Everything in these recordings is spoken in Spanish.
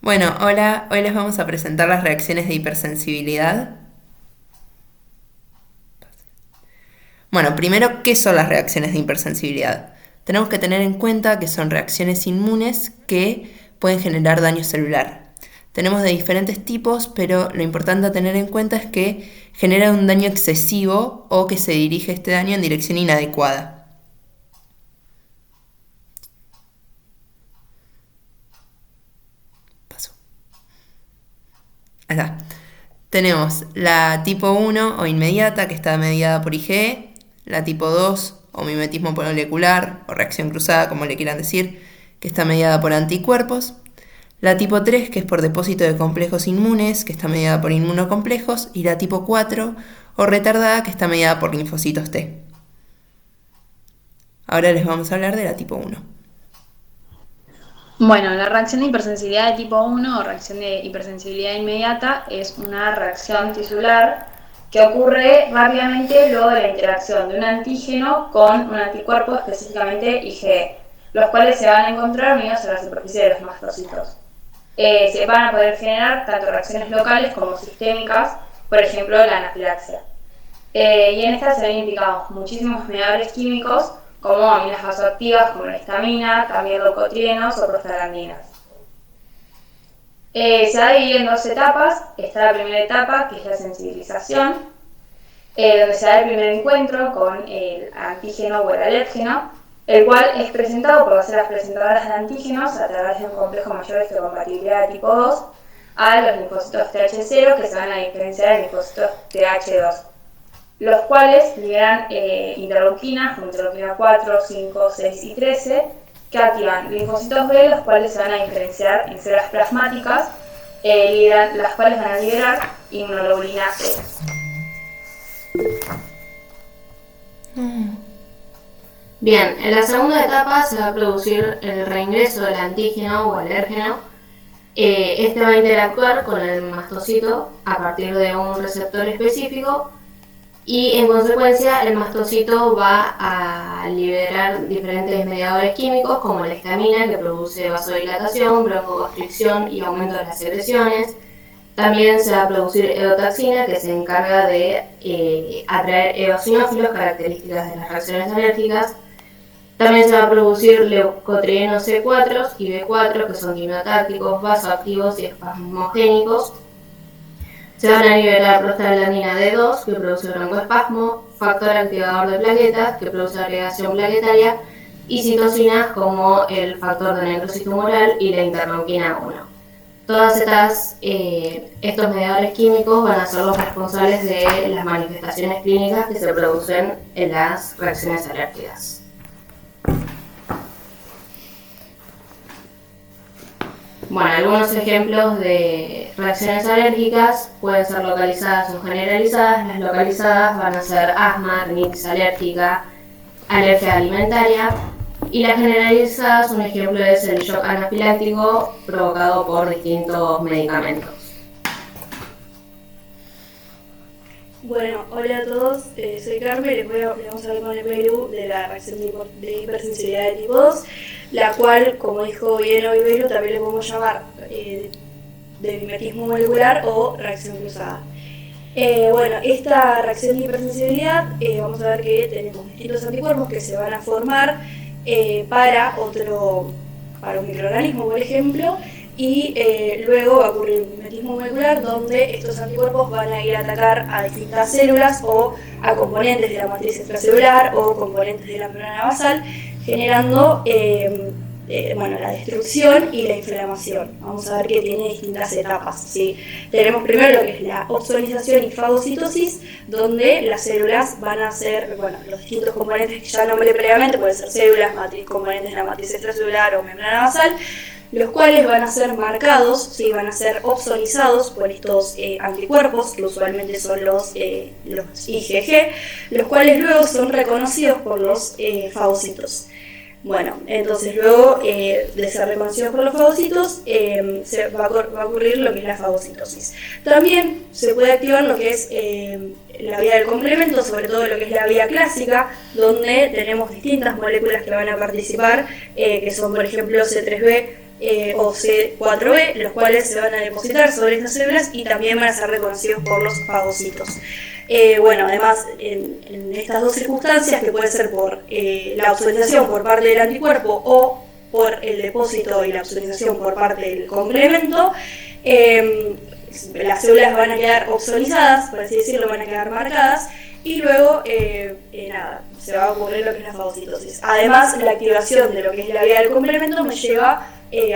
Bueno, hola, hoy les vamos a presentar las reacciones de hipersensibilidad. Bueno, primero, ¿qué son las reacciones de hipersensibilidad? Tenemos que tener en cuenta que son reacciones inmunes que pueden generar daño celular. Tenemos de diferentes tipos, pero lo importante a tener en cuenta es que genera un daño excesivo o que se dirige este daño en dirección inadecuada. Paso. Ahí está. Tenemos la tipo 1 o inmediata, que está mediada por IgE, la tipo 2 o mimetismo molecular o reacción cruzada, como le quieran decir, que está mediada por anticuerpos, la tipo 3, que es por depósito de complejos inmunes, que está mediada por inmunocomplejos, y la tipo 4 o retardada, que está mediada por linfocitos T. Ahora les vamos a hablar de la tipo 1. Bueno, la reacción de hipersensibilidad de tipo 1 o reacción de hipersensibilidad inmediata es una reacción tisular que ocurre rápidamente luego de la interacción de un antígeno con un anticuerpo, específicamente IgE, los cuales se van a encontrar unidos a la superficie de los mastocitos. Se van a poder generar tanto reacciones locales como sistémicas, por ejemplo la anafilaxia. Y en esta se ven implicados muchísimos mediadores químicos como aminas vasoactivas como la histamina, también leucotrienos o prostaglandinas. Se va a dividir en dos etapas. Está la primera etapa, que es la sensibilización, donde se da el primer encuentro con el antígeno o el alérgeno, el cual es presentado por las células presentadoras de antígenos a través de un complejo mayor de histocompatibilidad de tipo 2 a los linfocitos TH0, que se van a diferenciar en linfocitos TH2, los cuales liberan interleuquinas, como interleuquina 4, 5, 6 y 13, que activan linfocitos B, los cuales se van a diferenciar en células plasmáticas, las cuales van a liberar inmunoglobulina E. Bien, en la segunda etapa se va a producir el reingreso del antígeno o alérgeno. Este va a interactuar con el mastocito a partir de un receptor específico y en consecuencia el mastocito va a liberar diferentes mediadores químicos como la histamina, que produce vasodilatación, broncoconstricción y aumento de las secreciones. También se va a producir eotaxina, que se encarga de atraer eosinófilos, características de las reacciones alérgicas. También se va a producir leucotrienos C4 y B4, que son quimiotácticos, vasoactivos y espasmogénicos. Se van a liberar prostaglandina D2, que produce broncoespasmo, factor activador de plaquetas, que produce agregación plaquetaria, y citocinas como el factor de necrosis tumoral y la interleuquina 1. Todas estos mediadores químicos van a ser los responsables de las manifestaciones clínicas que se producen en las reacciones alérgicas. Bueno, algunos ejemplos de reacciones alérgicas pueden ser localizadas o generalizadas. Las localizadas van a ser asma, rinitis alérgica, alergia alimentaria. Y las generalizadas, un ejemplo es el shock anafiláctico provocado por distintos medicamentos. Bueno, hola a todos, soy Carmen, les vamos a hablar con el Belu de la reacción de hipersensibilidad de tipo 2, la cual, como dijo bien hoy Belu, también le podemos llamar de mimetismo molecular o reacción cruzada. Bueno, esta reacción de hipersensibilidad, vamos a ver que tenemos distintos anticuerpos que se van a formar para un microorganismo, por ejemplo, y luego va a ocurrir un mimetismo molecular donde estos anticuerpos van a ir a atacar a distintas células o a componentes de la matriz extracelular o componentes de la membrana basal, generando la destrucción y la inflamación. Vamos a ver que tiene distintas etapas, ¿sí? Tenemos primero lo que es la opsonización y fagocitosis, donde las células van a ser, los distintos componentes que ya nombré previamente, pueden ser células, componentes de la matriz extracelular o membrana basal, los cuales van a ser marcados, ¿sí? Van a ser opsonizados por estos anticuerpos, que usualmente son los IgG, los cuales luego son reconocidos por los fagocitos. Bueno, entonces luego de ser reconocidos por los fagocitos, se va a ocurrir lo que es la fagocitosis. También se puede activar lo que es la vía del complemento, sobre todo lo que es la vía clásica, donde tenemos distintas moléculas que van a participar, que son por ejemplo C3b, o C4b, los cuales se van a depositar sobre estas células y también van a ser reconocidos por los fagocitos. Bueno, además, en estas dos circunstancias, que puede ser por la obsoletización por parte del anticuerpo o por el depósito y la obsoletización por parte del complemento, las células van a quedar obsoletizadas, por así decirlo, van a quedar marcadas, y luego se va a ocurrir lo que es la fagocitosis. Además, la activación de lo que es la vía del complemento me lleva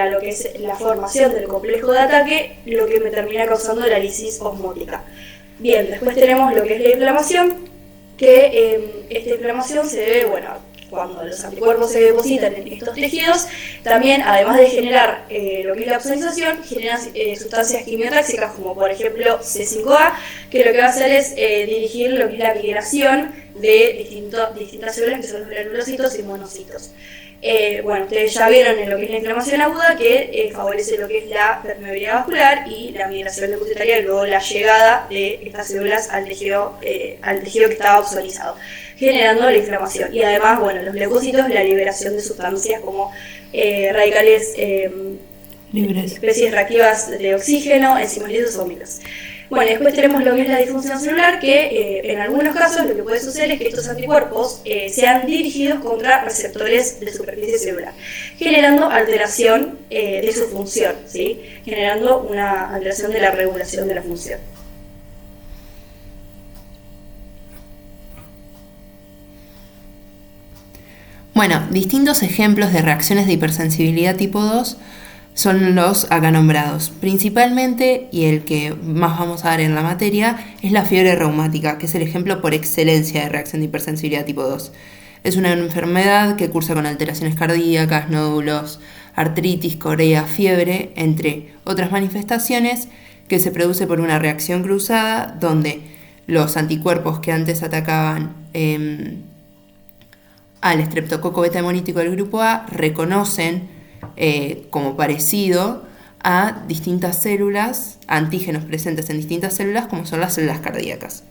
a lo que es la formación del complejo de ataque, lo que me termina causando la lisis osmótica. Bien, después tenemos lo que es la inflamación, que esta inflamación se debe, cuando los anticuerpos se depositan en estos tejidos, también, además de generar lo que es la obsoletización, generan sustancias quimiotáxicas, como por ejemplo C5A, que lo que va a hacer es dirigir lo que es la migración de distintas células, que son los granulocitos y monocitos. Ustedes ya vieron en lo que es la inflamación aguda que favorece lo que es la permeabilidad vascular y la migración leucocitaria, y luego la llegada de estas células al tejido que estaba obsolizado, generando la inflamación. Y además, los leucocitos, la liberación de sustancias como radicales especies reactivas de oxígeno, enzimas lisosómicas. Después tenemos lo que es la disfunción celular, que en algunos casos lo que puede suceder es que estos anticuerpos sean dirigidos contra receptores de superficie celular, generando alteración de su función, ¿sí? Generando una alteración de la regulación de la función. Bueno, distintos ejemplos de reacciones de hipersensibilidad tipo 2 son los acá nombrados. Principalmente, y el que más vamos a ver en la materia, es la fiebre reumática, que es el ejemplo por excelencia de reacción de hipersensibilidad tipo 2. Es una enfermedad que cursa con alteraciones cardíacas, nódulos, artritis, corea, fiebre, entre otras manifestaciones, que se produce por una reacción cruzada donde los anticuerpos que antes atacaban al estreptococo beta hemolítico del grupo A reconocen como parecido a distintas células, antígenos presentes en distintas células, como son las células cardíacas.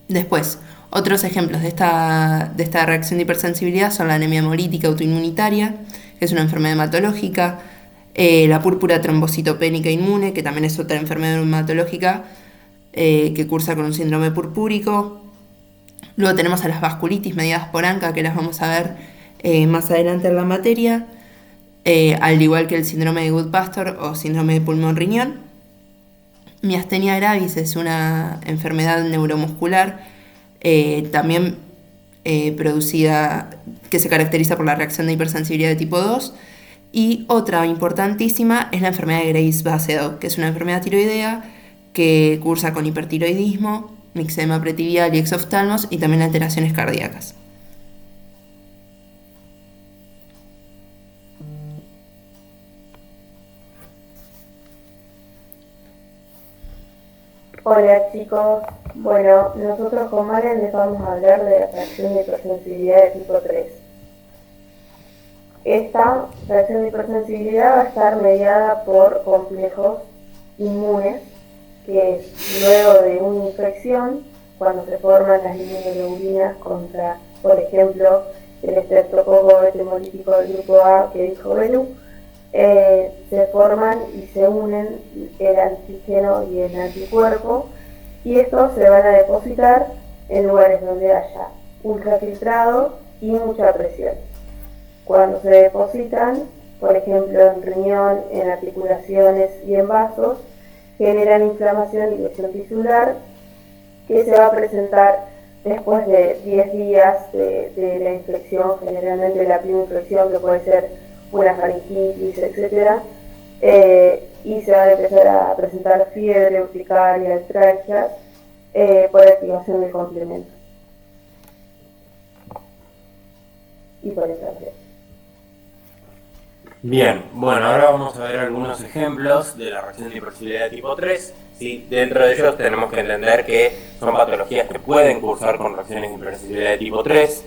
Después, otros ejemplos de esta reacción de hipersensibilidad son la anemia hemolítica autoinmunitaria, que es una enfermedad hematológica, la púrpura trombocitopénica inmune, que también es otra enfermedad hematológica que cursa con un síndrome purpúrico. Luego tenemos a las vasculitis mediadas por ANCA, que las vamos a ver más adelante en la materia, al igual que el síndrome de Goodpastor o síndrome de pulmón-riñón. Miastenia gravis es una enfermedad neuromuscular también producida, que se caracteriza por la reacción de hipersensibilidad de tipo 2. Y otra importantísima es la enfermedad de Graves-Basedow, que es una enfermedad tiroidea que cursa con hipertiroidismo, mixedema pretibial y exoftalmos, y también alteraciones cardíacas. Hola chicos, nosotros con Marian les vamos a hablar de la reacción de hipersensibilidad de tipo 3. Esta reacción de hipersensibilidad va a estar mediada por complejos inmunes, que es luego de una infección, cuando se forman las inmunoglobulinas contra, por ejemplo, el estreptococo beta hemolítico del grupo A que dijo Belú, se forman y se unen el antígeno y el anticuerpo, y estos se van a depositar en lugares donde haya ultrafiltrado y mucha presión. Cuando se depositan, por ejemplo en riñón, en articulaciones y en vasos, generan inflamación y lesión tisular, que se va a presentar después de 10 días de la infección, generalmente la primera infección, que puede ser una faringitis, etc. Y se va a empezar a presentar fiebre, urticaria, artralgias por activación del complemento. Y por eso. Bien, ahora vamos a ver algunos ejemplos de la reacción de hipersensibilidad de tipo 3. ¿Sí? Dentro de ellos tenemos que entender que son patologías que pueden cursar con reacciones de hipersensibilidad de tipo 3.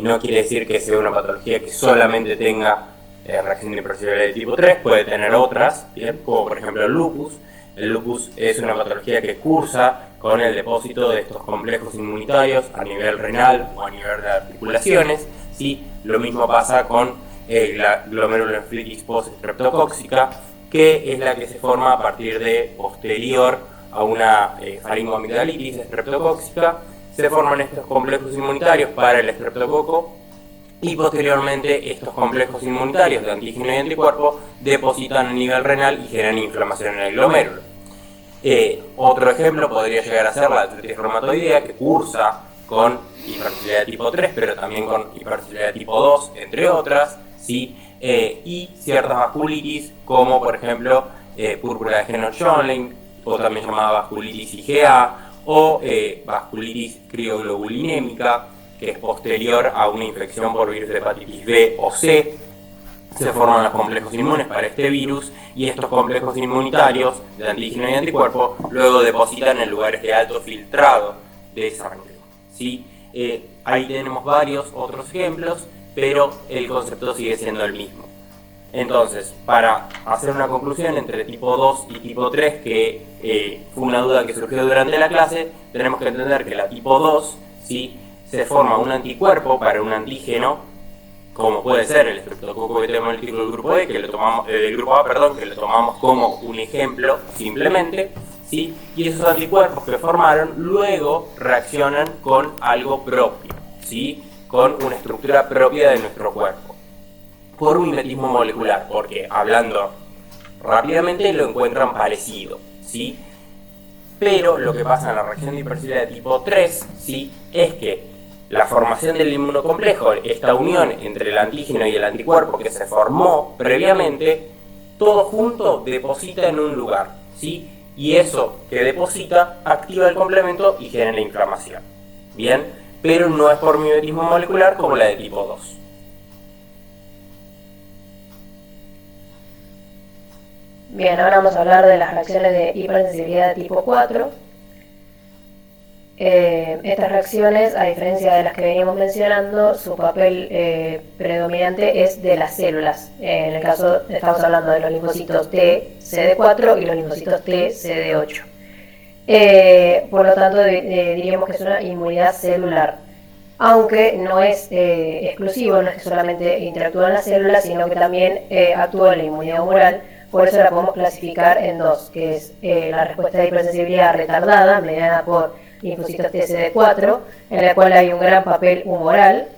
No quiere decir que sea una patología que solamente tenga reacción de hipersensibilidad de tipo 3, puede tener otras, ¿bien? Como por ejemplo el lupus. El lupus es una patología que cursa con el depósito de estos complejos inmunitarios a nivel renal o a nivel de articulaciones, ¿sí? Lo mismo pasa con la glomerulonefritis post-streptocóxica, que es la que se forma a partir de posterior a una faringoamigdalitis streptocóxica. Se forman estos complejos inmunitarios para el estreptococo y posteriormente estos complejos inmunitarios de antígeno y anticuerpo depositan a nivel renal y generan inflamación en el glomérulo. Otro ejemplo podría llegar a ser la artritis reumatoidea, que cursa con hipersensibilidad tipo 3, pero también con hipersensibilidad tipo 2, entre otras, ¿sí? Y ciertas vasculitis, como por ejemplo púrpura de Henoch-Schönlein, o también llamada vasculitis IgA, o vasculitis crioglobulinémica, que es posterior a una infección por virus de hepatitis B o C. Se forman los complejos inmunes para este virus y estos complejos inmunitarios de antígeno y anticuerpo luego depositan en lugares de alto filtrado de sangre, ¿sí? Ahí tenemos varios otros ejemplos, pero el concepto sigue siendo el mismo. Entonces, para hacer una conclusión entre tipo 2 y tipo 3, que fue una duda que surgió durante la clase, tenemos que entender que la tipo 2, ¿sí?, se forma un anticuerpo para un antígeno, como puede ser el estreptococo beta-hemolítico del grupo E, del grupo A, que lo tomamos como un ejemplo simplemente, ¿sí? Y esos anticuerpos que formaron luego reaccionan con algo propio, ¿sí?, con una estructura propia de nuestro cuerpo, por un mimetismo molecular, porque hablando rápidamente lo encuentran parecido, ¿sí? Pero lo que pasa en la reacción de hipersensibilidad de tipo 3, ¿sí?, es que la formación del inmunocomplejo, esta unión entre el antígeno y el anticuerpo que se formó previamente, todo junto deposita en un lugar, ¿sí? Y eso que deposita activa el complemento y genera la inflamación. Bien, pero no es por mimetismo molecular como la de tipo 2. Bien, ahora vamos a hablar de las reacciones de hipersensibilidad de tipo 4. Estas reacciones, a diferencia de las que venimos mencionando, su papel predominante es de las células. En el caso, estamos hablando de los linfocitos T, CD4 y los linfocitos T, CD8. Por lo tanto, diríamos que es una inmunidad celular. Aunque no es exclusivo, no es que solamente interactúa en las células, sino que también actúa en la inmunidad humoral. Por eso la podemos clasificar en dos, que es la respuesta de hipersensibilidad retardada, mediada por linfocitos TCD4, en la cual hay un gran papel humoral,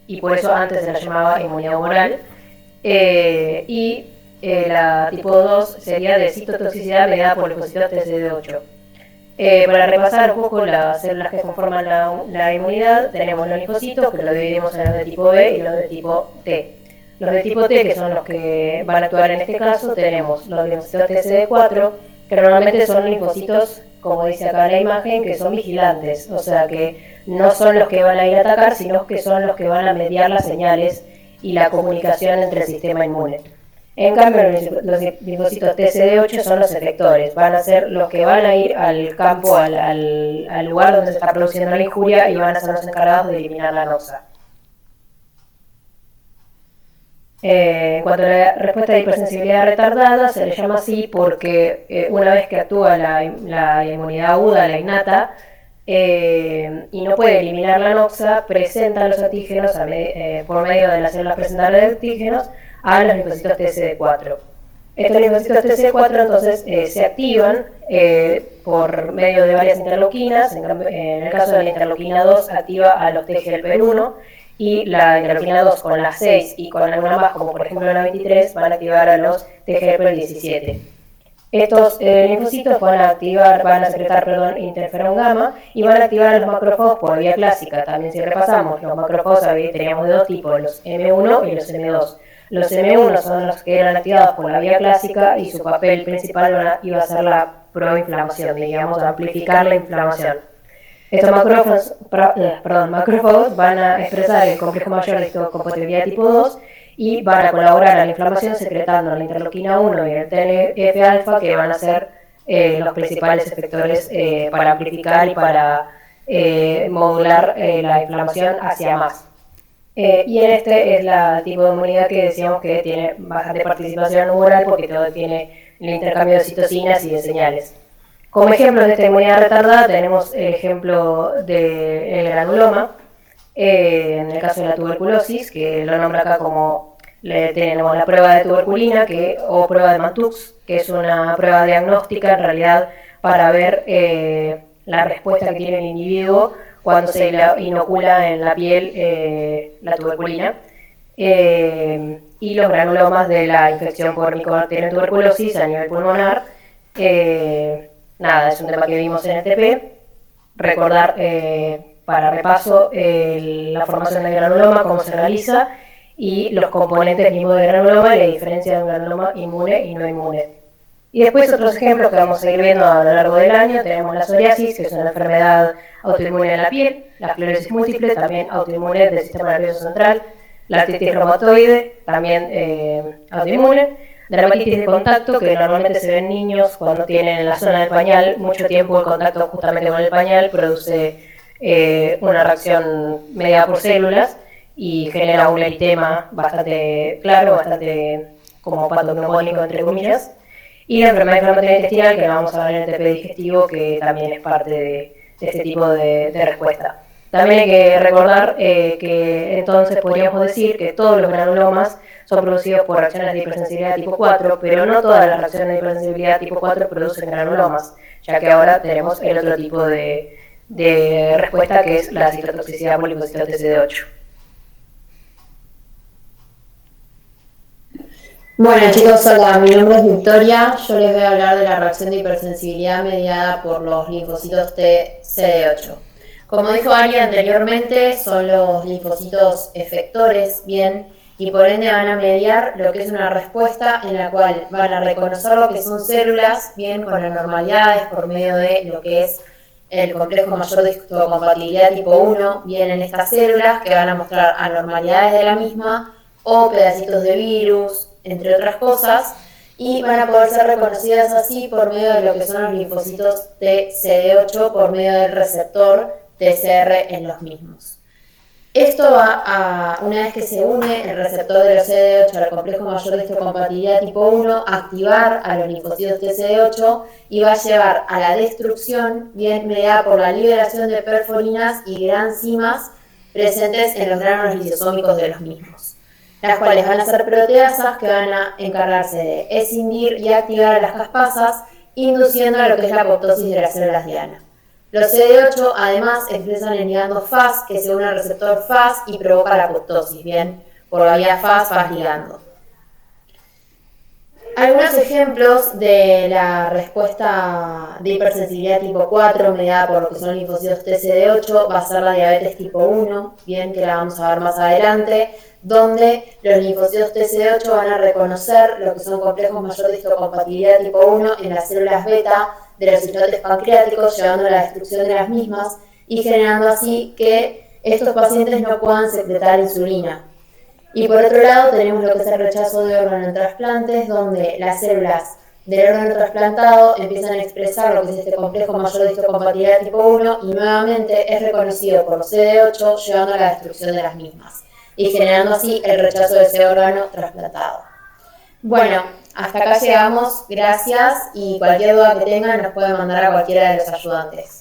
y por eso antes se la llamaba inmunidad humoral. Y la tipo 2 sería de citotoxicidad mediada por linfocitos TCD8. Para repasar un poco las células que conforman la inmunidad, tenemos los linfocitos, que los dividimos en los de tipo B y los de tipo T. Los de tipo T, que son los que van a actuar en este caso, tenemos los linfocitos TCD4, que normalmente son linfocitos, como dice acá en la imagen, que son vigilantes, o sea que no son los que van a ir a atacar, sino que son los que van a mediar las señales y la comunicación entre el sistema inmune. En cambio, los linfocitos TCD8 son los efectores, van a ser los que van a ir al campo, al lugar donde se está produciendo la injuria, y van a ser los encargados de eliminar la noxa. En cuanto a la respuesta de hipersensibilidad retardada, se le llama así porque una vez que actúa la inmunidad aguda, la innata, y no puede eliminar la noxa, presenta los antígenos por medio de las células presentadoras de antígenos a los linfocitos TCD4. Estos linfocitos TCD4 entonces se activan por medio de varias interleuquinas. En el caso de la interleuquina 2 activa a los TGLP1, y la interleuquina 2 con la 6 y con alguna más, como por ejemplo la 23, van a activar a los TGLP17. Estos linfocitos van a secretar interferón gamma y van a activar a los macrófagos por vía clásica. También, si repasamos, los macrófagos teníamos de dos tipos, los M1 y los M2. Los M1 son los que eran activados por la vía clásica y su papel principal iba a ser la proinflamación, digamos, amplificar la inflamación. Estos macrófagos van a expresar el complejo mayor de histocompatibilidad tipo 2 y van a colaborar a la inflamación secretando la interleuquina 1 y el TNF-alfa, que van a ser los principales efectores para amplificar y para modular la inflamación hacia más. Y en este es la tipo de inmunidad que decíamos que tiene bastante participación humoral, porque todo tiene el intercambio de citocinas y de señales. Como ejemplo de esta inmunidad retardada tenemos el ejemplo del granuloma. En el caso de la tuberculosis, que lo nombra acá como tenemos la prueba de tuberculina o prueba de Matux, que es una prueba diagnóstica en realidad para ver la respuesta que tiene el individuo cuando se inocula en la piel la tuberculina. Y los granulomas de la infección por Mycobacterium tuberculosis a nivel pulmonar. Nada, es un tema que vimos en el TP. Recordar, para repaso, la formación del granuloma, cómo se realiza, y los componentes mismos del granuloma y la diferencia de un granuloma inmune y no inmune. Y después otros ejemplos que vamos a ir viendo a lo largo del año. Tenemos la psoriasis, que es una enfermedad autoinmune de la piel, la esclerosis múltiple, también autoinmune del sistema nervioso central, la artritis reumatoide, también autoinmune, dermatitis de contacto, que normalmente se ven en niños cuando tienen en la zona del pañal mucho tiempo el contacto justamente con el pañal, produce una reacción mediada por células y genera un eritema bastante claro, bastante como patognomónico entre comillas. Y la enfermedad inflamatoria intestinal, que la vamos a ver en el TP digestivo, que también es parte de este tipo de respuesta. También hay que recordar que entonces podríamos decir que todos los granulomas son producidos por reacciones de hipersensibilidad tipo 4, pero no todas las reacciones de hipersensibilidad tipo 4 producen granulomas, ya que ahora tenemos el otro tipo de respuesta, que es la citotoxicidad polifosfato TCD8. Bueno chicos, hola, mi nombre es Victoria. Yo les voy a hablar de la reacción de hipersensibilidad mediada por los linfocitos T CD8. Como dijo Ari anteriormente, son los linfocitos efectores, bien, y por ende van a mediar lo que es una respuesta en la cual van a reconocer lo que son células, bien, con anormalidades por medio de lo que es el complejo mayor de histocompatibilidad tipo 1, bien, en estas células que van a mostrar anormalidades de la misma o pedacitos de virus, entre otras cosas, y van a poder ser reconocidas así por medio de lo que son los linfocitos TCD8 por medio del receptor TCR en los mismos. Esto va a, una vez que se une el receptor de los CD8 al complejo mayor de histocompatibilidad tipo 1, activar a los linfocitos TCD8 y va a llevar a la destrucción, bien mediada por la liberación de perforinas y granzimas presentes en los gránulos lisosómicos de los mismos, las cuales van a ser proteasas que van a encargarse de escindir y activar a las caspasas, induciendo a lo que es la apoptosis de las células diana. Los CD8 además expresan el ligando FAS, que se une al receptor FAS y provoca la apoptosis, bien, por la vía FAS ligando. Algunos ejemplos de la respuesta de hipersensibilidad tipo 4 mediada por lo que son linfocitos TCD8 va a ser la diabetes tipo 1, bien, que la vamos a ver más adelante, donde los linfocitos TCD8 van a reconocer lo que son complejos mayor de histocompatibilidad tipo 1 en las células beta de los islotes pancreáticos, llevando a la destrucción de las mismas y generando así que estos pacientes no puedan secretar insulina. Y por otro lado tenemos lo que es el rechazo de órgano en trasplantes, donde las células del órgano trasplantado empiezan a expresar lo que es este complejo mayor de histocompatibilidad tipo 1 y nuevamente es reconocido por los CD8, llevando a la destrucción de las mismas y generando así el rechazo de ese órgano trasplantado. Bueno, hasta acá llegamos, gracias, y cualquier duda que tengan nos pueden mandar a cualquiera de los ayudantes.